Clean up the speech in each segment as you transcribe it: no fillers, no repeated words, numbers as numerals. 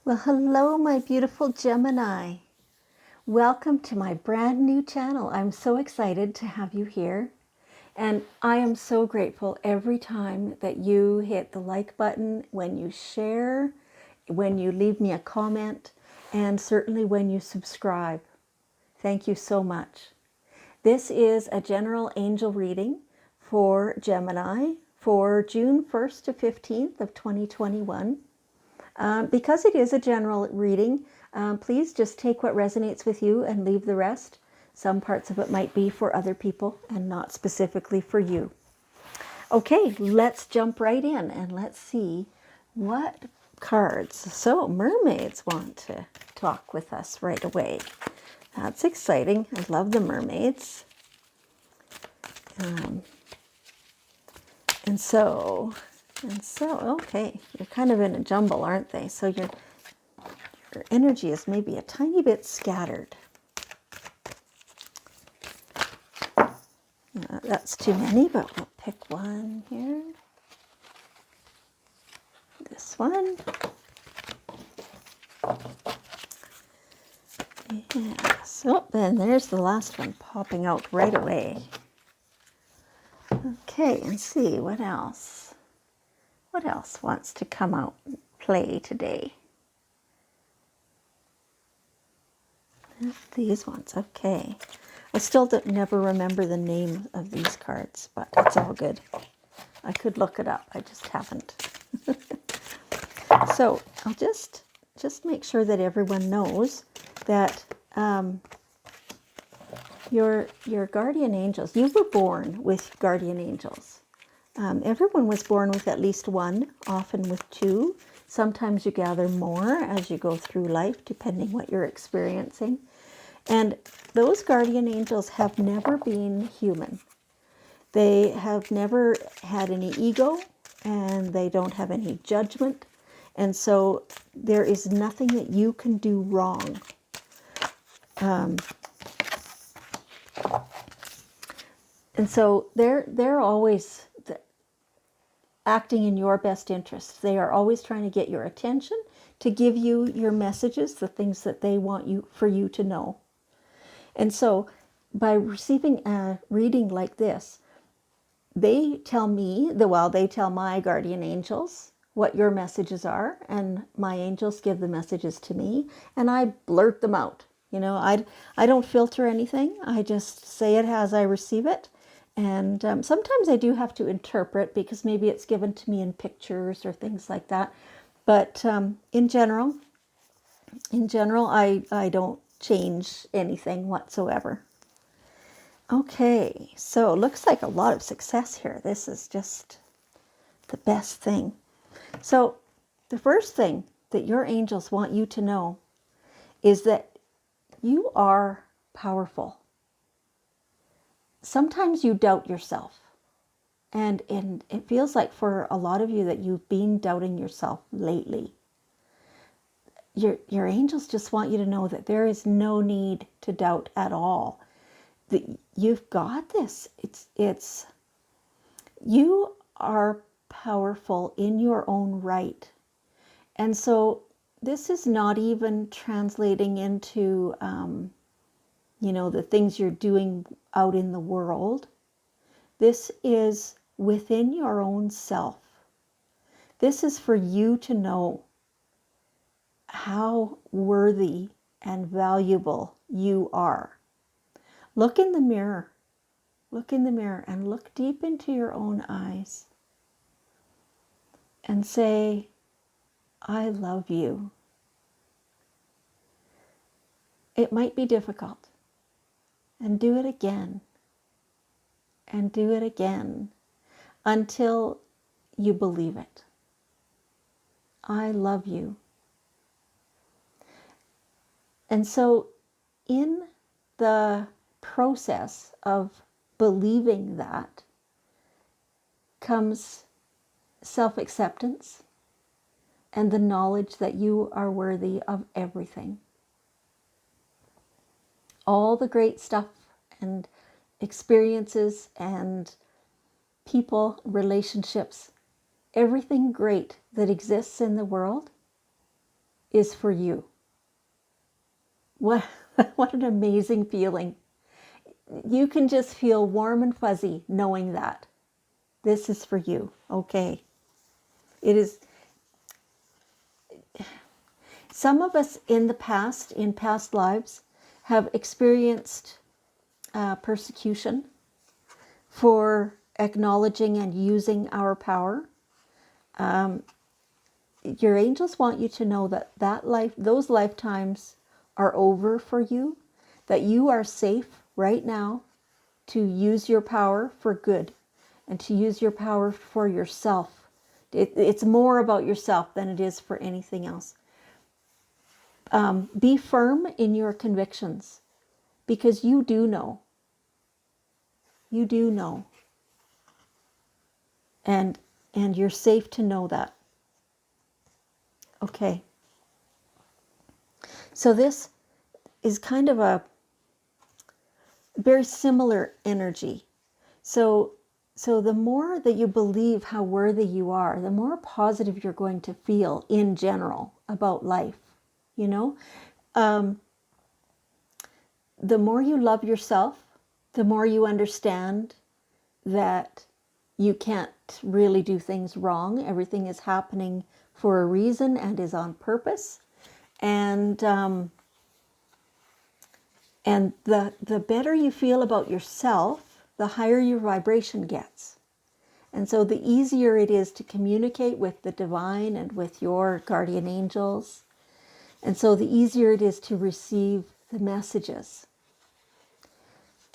Well, hello, my beautiful Gemini. Welcome to my brand new channel. I'm so excited to have you here. And I am so grateful every time that you hit the like button, when you share, when you leave me a comment, and certainly when you subscribe. Thank you so much. This is a general angel reading for Gemini for June 1st to 15th of 2021. Because it is a general reading, please just take what resonates with you and leave the rest. Some parts of it might be for other people and not specifically for you. Okay, let's jump right in and let's see what cards. So mermaids want to talk with us right away. That's exciting. I love the mermaids. And so, okay, you're kind of in a jumble, aren't they? So your energy is maybe a tiny bit scattered. That's too many, but we'll pick one here. This one. Yes. Oh, then there's the last one popping out right away. Okay, and see what else. What else wants to come out and play today? These ones, okay. I still never remember the name of these cards, but it's all good. I could look it up, I just haven't. So I'll just make sure that everyone knows that your guardian angels, you were born with guardian angels. Everyone was born with at least one, often with two. Sometimes you gather more as you go through life, depending what you're experiencing. And those guardian angels have never been human. They have never had any ego, and they don't have any judgment. And so there is nothing that you can do wrong. And so they're always acting in your best interest. They are always trying to get your attention, to give you your messages, the things that they want for you to know. And so by receiving a reading like this, they tell me, they tell my guardian angels what your messages are, and my angels give the messages to me, and I blurt them out. I don't filter anything. I just say it as I receive it. And sometimes I do have to interpret because maybe it's given to me in pictures or things like that. But in general, I don't change anything whatsoever. Okay, so it looks like a lot of success here. This is just the best thing. So the first thing that your angels want you to know is that you are powerful. Sometimes you doubt yourself. And it feels like for a lot of you that you've been doubting yourself lately. Your angels just want you to know that there is no need to doubt at all. That you've got this. It's you are powerful in your own right. And so this is not even translating into the things you're doing out in the world. This is within your own self. This is for you to know how worthy and valuable you are. Look in the mirror. Look in the mirror and look deep into your own eyes and say, I love you. It might be difficult. And do it again. And do it again until you believe it. I love you. And so in the process of believing that comes self-acceptance and the knowledge that you are worthy of everything. All the great stuff and experiences and people, relationships, everything great that exists in the world is for you. What, what an amazing feeling. You can just feel warm and fuzzy knowing that this is for you. Okay. It is. Some of us in the past, in past lives, have experienced persecution for acknowledging and using our power. Your angels want you to know that those lifetimes are over for you, that you are safe right now to use your power for good and to use your power for yourself. It's more about yourself than it is for anything else. Be firm in your convictions, because you do know. You do know. And you're safe to know that. Okay. So this is kind of a very similar energy. So the more that you believe how worthy you are, the more positive you're going to feel in general about life. You know, the more you love yourself, the more you understand that you can't really do things wrong. Everything is happening for a reason and is on purpose. And the better you feel about yourself, the higher your vibration gets. And so the easier it is to communicate with the divine and with your guardian angels. And so the easier it is to receive the messages.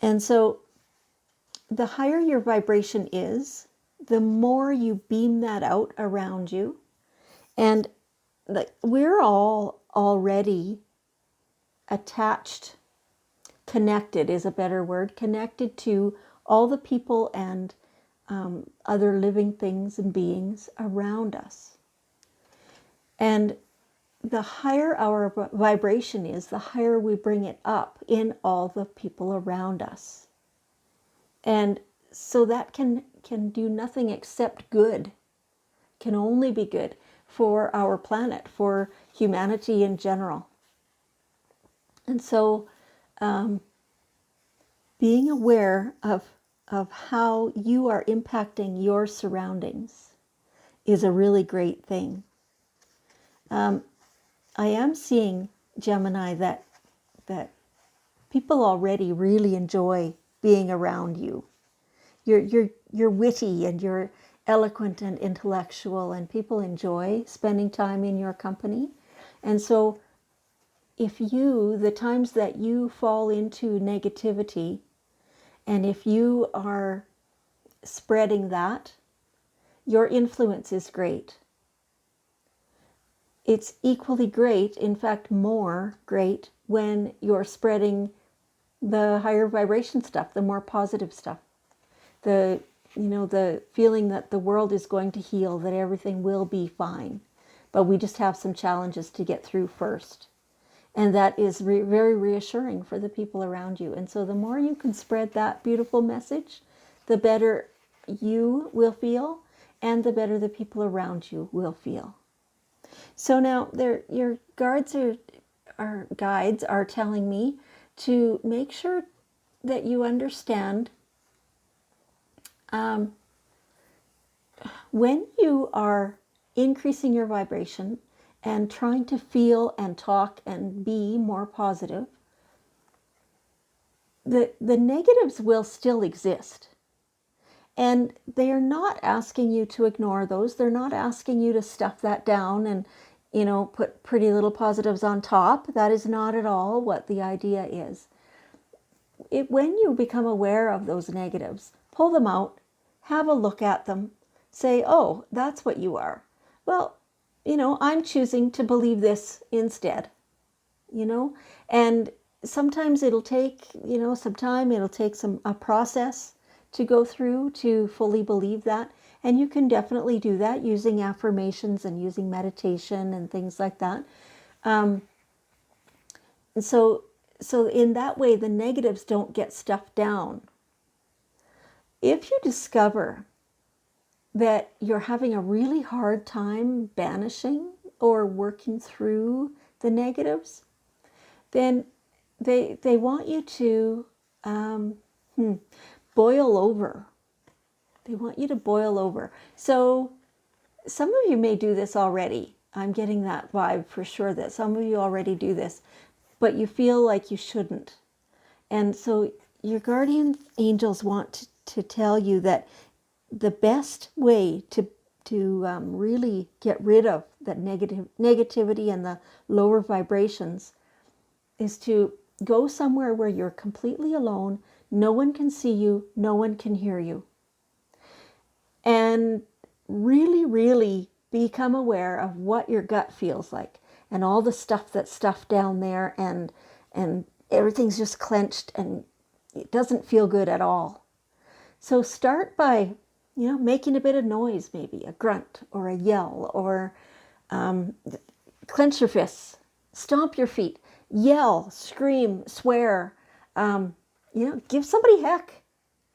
And so the higher your vibration is, the more you beam that out around you. And we're all already attached, connected is a better word, connected to all the people and other living things and beings around us. And the higher our vibration is, the higher we bring it up in all the people around us. And so that can do nothing except good, can only be good for our planet, for humanity in general. And so being aware of how you are impacting your surroundings is a really great thing. I am seeing, Gemini, that people already really enjoy being around you. You're witty and you're eloquent and intellectual, and people enjoy spending time in your company. And so if the times that you fall into negativity, and if you are spreading that, your influence is great. It's equally great, in fact more great, when you're spreading the higher vibration stuff, the more positive stuff. The feeling that the world is going to heal, that everything will be fine, but we just have some challenges to get through first. And that is very reassuring for the people around you. And so the more you can spread that beautiful message, the better you will feel, and the better the people around you will feel. So now your guides are telling me to make sure that you understand when you are increasing your vibration and trying to feel and talk and be more positive, the negatives will still exist. And they are not asking you to ignore those. They're not asking you to stuff that down and, put pretty little positives on top. That is not at all what the idea is. When you become aware of those negatives, pull them out, have a look at them, say, oh, that's what you are. Well, I'm choosing to believe this instead, and sometimes it'll take, some time, it'll take a process to go through to fully believe that. And you can definitely do that using affirmations and using meditation and things like that. And so in that way, the negatives don't get stuffed down. If you discover that you're having a really hard time banishing or working through the negatives, then they want you to boil over. They want you to boil over. So some of you may do this already. I'm getting that vibe for sure that some of you already do this, but you feel like you shouldn't. And so your guardian angels want to tell you that the best way to really get rid of that negativity and the lower vibrations is to go somewhere where you're completely alone. No one can see you. No one can hear you. And really, really become aware of what your gut feels like and all the stuff that's stuffed down there, and everything's just clenched and it doesn't feel good at all. So start by, making a bit of noise, maybe a grunt or a yell, or clench your fists, stomp your feet, yell, scream, swear, give somebody heck.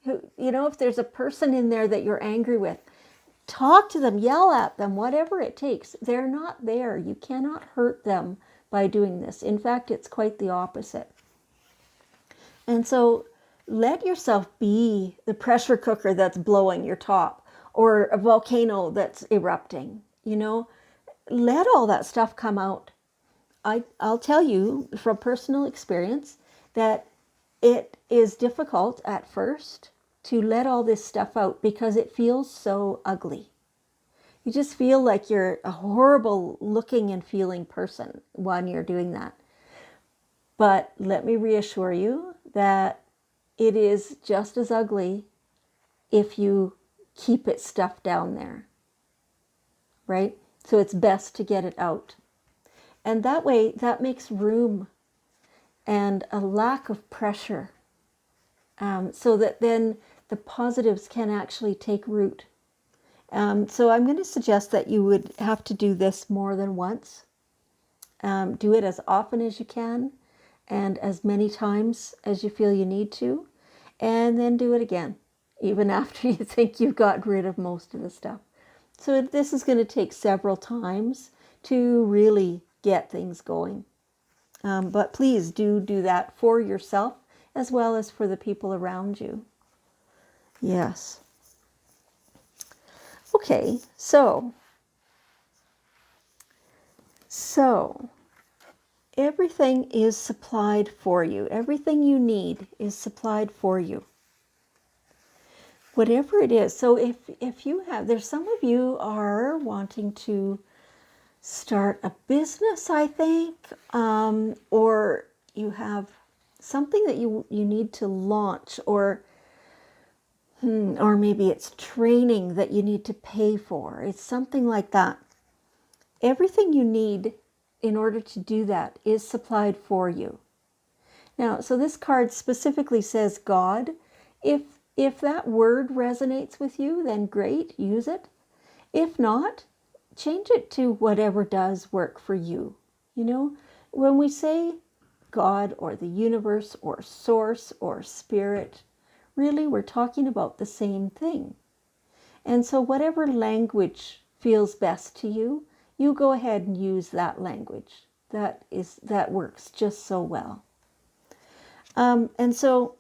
If there's a person in there that you're angry with, talk to them, yell at them, whatever it takes. They're not there. You cannot hurt them by doing this. In fact, it's quite the opposite. And so let yourself be the pressure cooker that's blowing your top, or a volcano that's erupting. Let all that stuff come out. I'll tell you from personal experience that it is difficult at first to let all this stuff out because it feels so ugly. You just feel like you're a horrible looking and feeling person when you're doing that. But let me reassure you that it is just as ugly if you keep it stuffed down there, right? So it's best to get it out. And that way, that makes room and a lack of pressure, so that then the positives can actually take root. So I'm going to suggest that you would have to do this more than once. Do it as often as you can and as many times as you feel you need to, and then do it again, even after you think you've got rid of most of the stuff. So this is going to take several times to really get things going. But please do that for yourself as well as for the people around you. Yes. Okay, so everything is supplied for you. Everything you need is supplied for you. Whatever it is. So if you have, there's some of you are wanting to start a business, I think, or you have something that you need to launch, or maybe it's training that you need to pay for. It's something like that. Everything you need in order to do that is supplied for you. Now, so this card specifically says God. If that word resonates with you, then great, use it. If not, change it to whatever does work for you. When we say God or the universe or source or spirit, really we're talking about the same thing. And so whatever language feels best to you, you go ahead and use that language. That works just so well. And so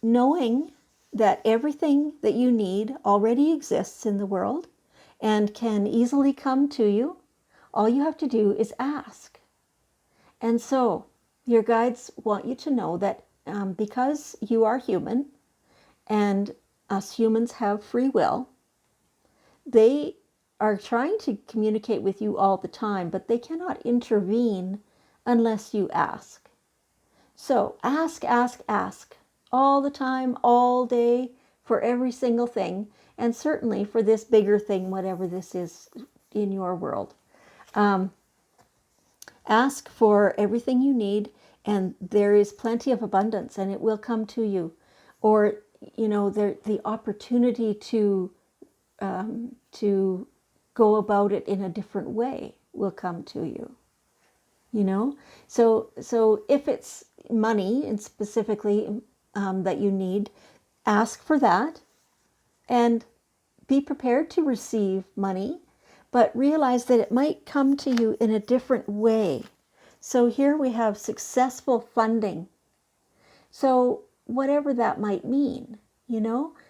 knowing that everything that you need already exists in the world and can easily come to you, all you have to do is ask. And so your guides want you to know that because you are human and us humans have free will, they are trying to communicate with you all the time, but they cannot intervene unless you ask. So ask, ask, ask all the time, all day, for every single thing, and certainly for this bigger thing, whatever this is in your world. Ask for everything you need, and there is plenty of abundance, and it will come to you. Or, the opportunity to go about it in a different way will come to you. So if it's money, and specifically that you need, ask for that and be prepared to receive money, but realize that it might come to you in a different way. So here we have successful funding. So whatever that might mean,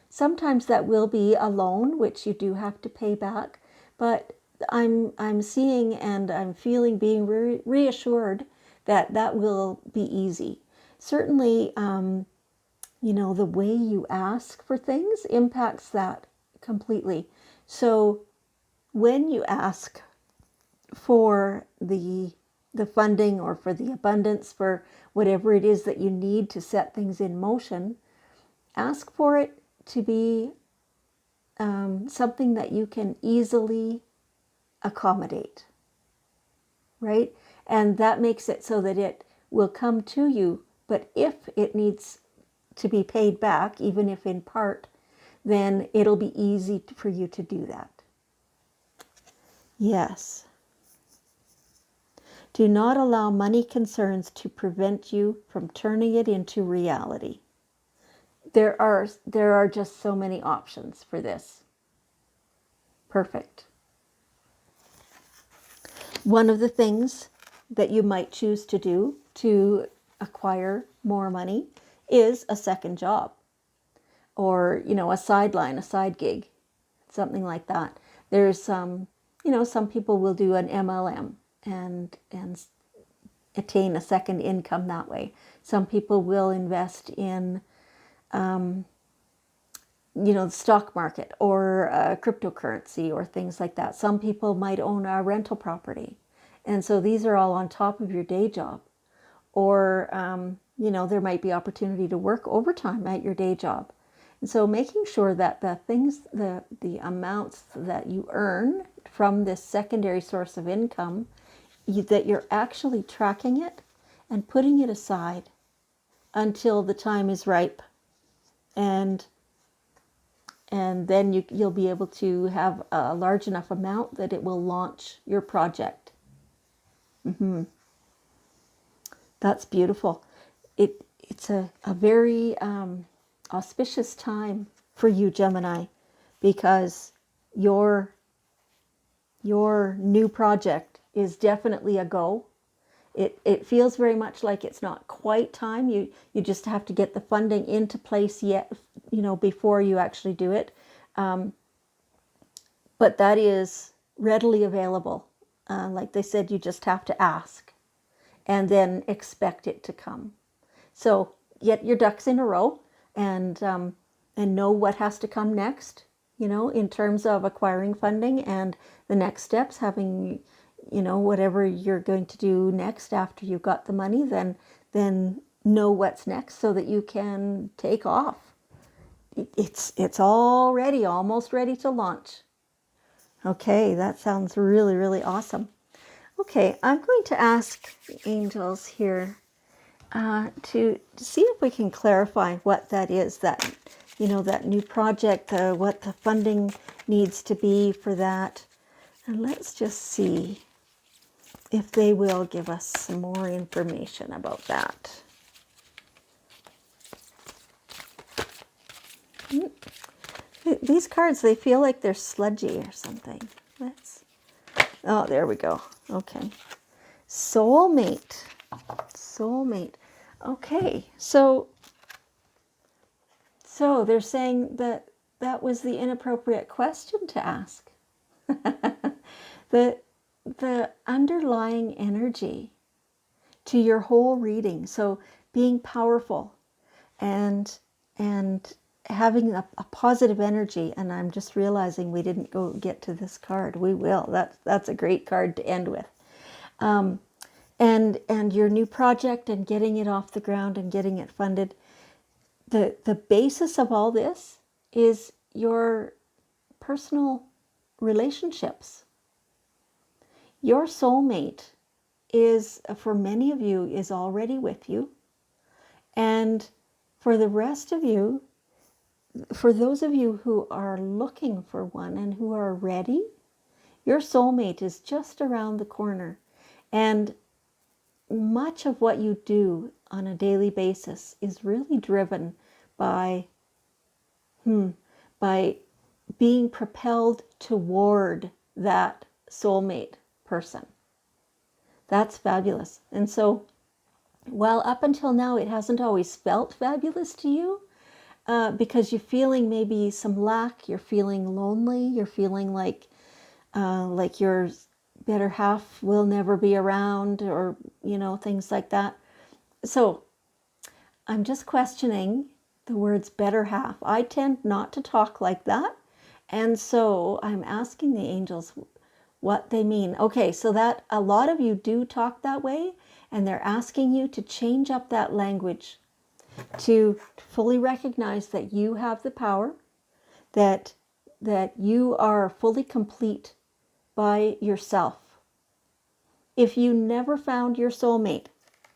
sometimes that will be a loan, which you do have to pay back, but I'm seeing and I'm feeling, being reassured that that will be easy. Certainly, the way you ask for things impacts that completely. So when you ask for the funding or for the abundance, for whatever it is that you need to set things in motion, ask for it to be something that you can easily accommodate, right? And that makes it so that it will come to you. But if it needs to be paid back, even if in part, then it'll be easy for you to do that. Yes. Do not allow money concerns to prevent you from turning it into reality. There are just so many options for this. Perfect. One of the things that you might choose to do to acquire more money is a second job, or a sideline, a side gig, something like that. There's some people will do an MLM and attain a second income that way. Some people will invest in the stock market or cryptocurrency or things like that. Some people might own a rental property. And so these are all on top of your day job. Or, there might be opportunity to work overtime at your day job. And so making sure that the amounts that you earn from this secondary source of income, that you're actually tracking it and putting it aside until the time is ripe. And then you'll be able to have a large enough amount that it will launch your project. That's beautiful. It's a very auspicious time for you, Gemini, because your new project is definitely a go. It feels very much like it's not quite time. You just have to get the funding into place yet, before you actually do it. But that is readily available. Like they said, you just have to ask and then expect it to come. So get your ducks in a row and know what has to come next, in terms of acquiring funding and the next steps, having whatever you're going to do next after you've got the money, then know what's next so that you can take off. It's already almost ready to launch. Okay, that sounds really, really awesome. Okay, I'm going to ask the angels here to see if we can clarify what that is, that new project, what the funding needs to be for that. And let's just see if they will give us some more information about that. These cards, they feel like they're sludgy or something. Oh, there we go. Okay. Soulmate. Okay, so they're saying that was the inappropriate question to ask. The underlying energy to your whole reading, so being powerful and having a positive energy, and I'm just realizing we didn't get to this card. We will. That's a great card to end with. And your new project and getting it off the ground and getting it funded. The basis of all this is your personal relationships. Your soulmate is, for many of you, is already with you. And for the rest of you, for those of you who are looking for one and who are ready, your soulmate is just around the corner. And much of what you do on a daily basis is really driven by being propelled toward that soulmate person. That's fabulous. And so, while up until now it hasn't always felt fabulous to you, because you're feeling maybe some lack, you're feeling lonely, you're feeling like your better half will never be around, or things like that. So I'm just questioning the words better half. I tend not to talk like that, and so I'm asking the angels what they mean. Okay, so that a lot of you do talk that way, and they're asking you to change up that language, to fully recognize that you have the power, that you are fully complete by yourself. If you never found your soulmate,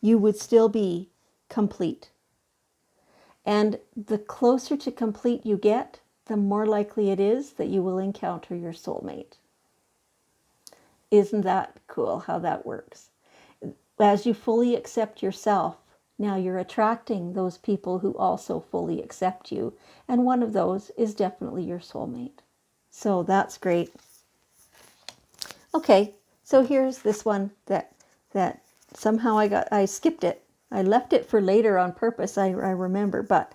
you would still be complete. And the closer to complete you get, the more likely it is that you will encounter your soulmate. Isn't that cool how that works? As you fully accept yourself, now you're attracting those people who also fully accept you. And one of those is definitely your soulmate. So that's great. Okay, so here's this one that somehow I skipped it. I left it for later on purpose, I remember, but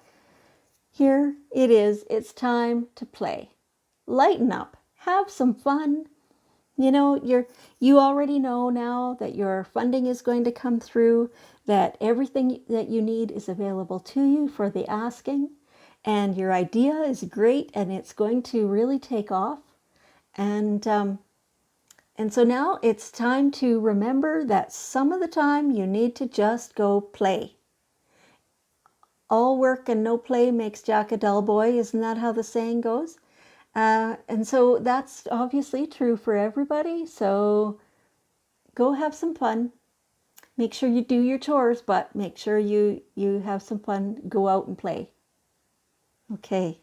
here it is. It's time to play. Lighten up. Have some fun. You already know now that your funding is going to come through, that everything that you need is available to you for the asking, and your idea is great and it's going to really take off. And so now it's time to remember that some of the time you need to just go play. All work and no play makes Jack a dull boy. Isn't that how the saying goes? And so that's obviously true for everybody. So go have some fun. Make sure you do your chores, but make sure you have some fun. Go out and play. Okay.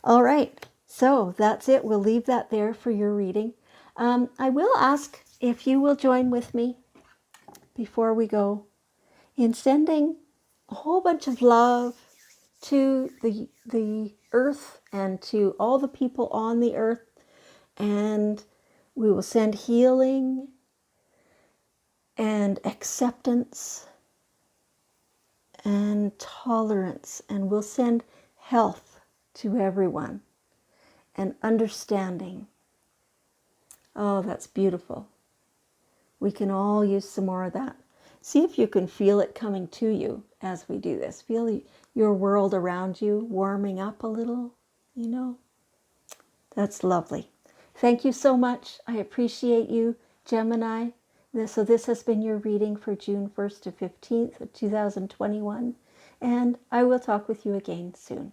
All right. So that's it. We'll leave that there for your reading. I will ask if you will join with me before we go in sending a whole bunch of love to the earth and to all the people on the earth. And we will send healing and acceptance and tolerance, and we'll send health to everyone and understanding. Oh, that's beautiful. We can all use some more of that. See if you can feel it coming to you as we do this. Feel your world around you warming up a little, That's lovely. Thank you so much. I appreciate you, Gemini. So this has been your reading for June 1st to 15th of 2021. And I will talk with you again soon.